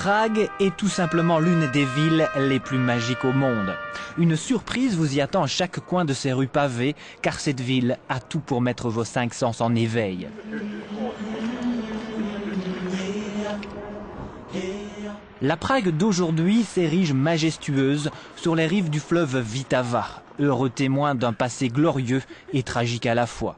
Prague est tout simplement l'une des villes les plus magiques au monde. Une surprise vous y attend à chaque coin de ses rues pavées, car cette ville a tout pour mettre vos cinq sens en éveil. La Prague d'aujourd'hui s'érige majestueuse sur les rives du fleuve Vltava, heureux témoin d'un passé glorieux et tragique à la fois.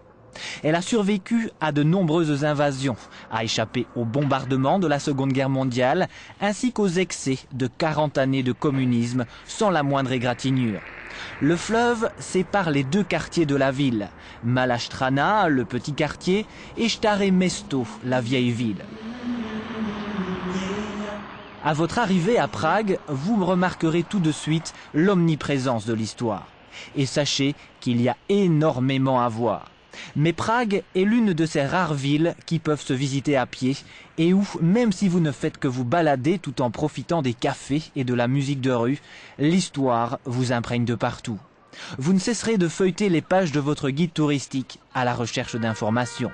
Elle a survécu à de nombreuses invasions, a échappé aux bombardements de la Seconde Guerre mondiale, ainsi qu'aux excès de 40 années de communisme sans la moindre égratignure. Le fleuve sépare les deux quartiers de la ville, Mala Strana, le petit quartier, et Stare Mesto, la vieille ville. À votre arrivée à Prague, vous remarquerez tout de suite l'omniprésence de l'histoire. Et sachez qu'il y a énormément à voir. Mais Prague est l'une de ces rares villes qui peuvent se visiter à pied et où, même si vous ne faites que vous balader tout en profitant des cafés et de la musique de rue, l'histoire vous imprègne de partout. Vous ne cesserez de feuilleter les pages de votre guide touristique à la recherche d'informations.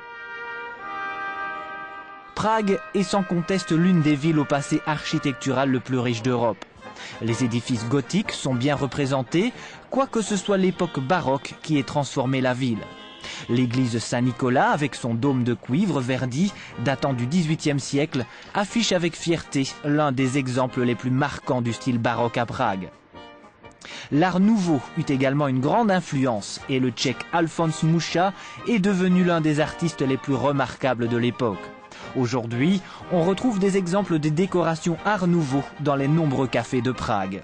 Prague est sans conteste l'une des villes au passé architectural le plus riche d'Europe. Les édifices gothiques sont bien représentés, quoique ce soit l'époque baroque qui ait transformé la ville. L'église Saint-Nicolas, avec son dôme de cuivre verdi datant du XVIIIe siècle, affiche avec fierté l'un des exemples les plus marquants du style baroque à Prague. L'art nouveau eut également une grande influence et le Tchèque Alphonse Mucha est devenu l'un des artistes les plus remarquables de l'époque. Aujourd'hui, on retrouve des exemples de décorations art nouveau dans les nombreux cafés de Prague.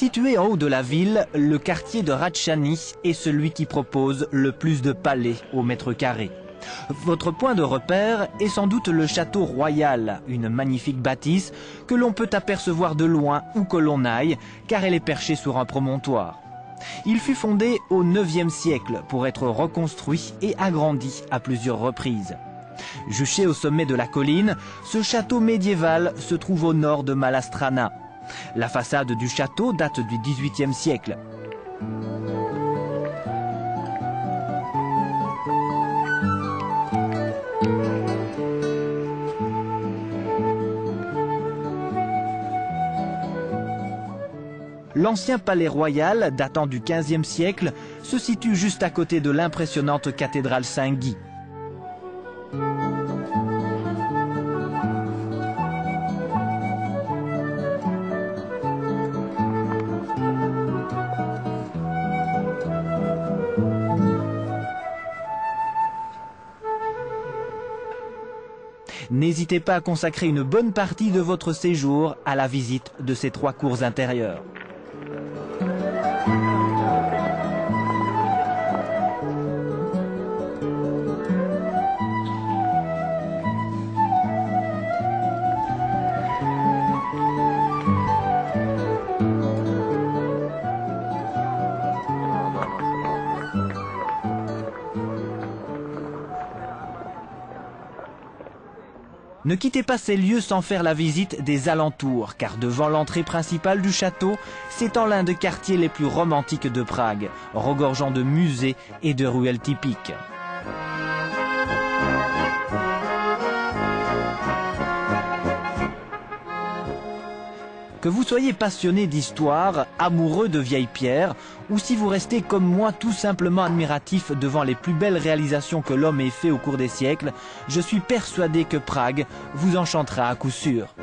Situé en haut de la ville, le quartier de Ratchani est celui qui propose le plus de palais au mètre carré. Votre point de repère est sans doute le château royal, une magnifique bâtisse que l'on peut apercevoir de loin où que l'on aille, car elle est perchée sur un promontoire. Il fut fondé au IXe siècle pour être reconstruit et agrandi à plusieurs reprises. Juché au sommet de la colline, ce château médiéval se trouve au nord de Mala Strana. La façade du château date du XVIIIe siècle. L'ancien palais royal, datant du XVe siècle, se situe juste à côté de l'impressionnante cathédrale Saint-Guy. N'hésitez pas à consacrer une bonne partie de votre séjour à la visite de ces trois cours intérieures. Ne quittez pas ces lieux sans faire la visite des alentours, car devant l'entrée principale du château s'étend l'un des quartiers les plus romantiques de Prague, regorgeant de musées et de ruelles typiques. Que vous soyez passionné d'histoire, amoureux de vieilles pierres, ou si vous restez comme moi tout simplement admiratif devant les plus belles réalisations que l'homme ait fait au cours des siècles, je suis persuadé que Prague vous enchantera à coup sûr.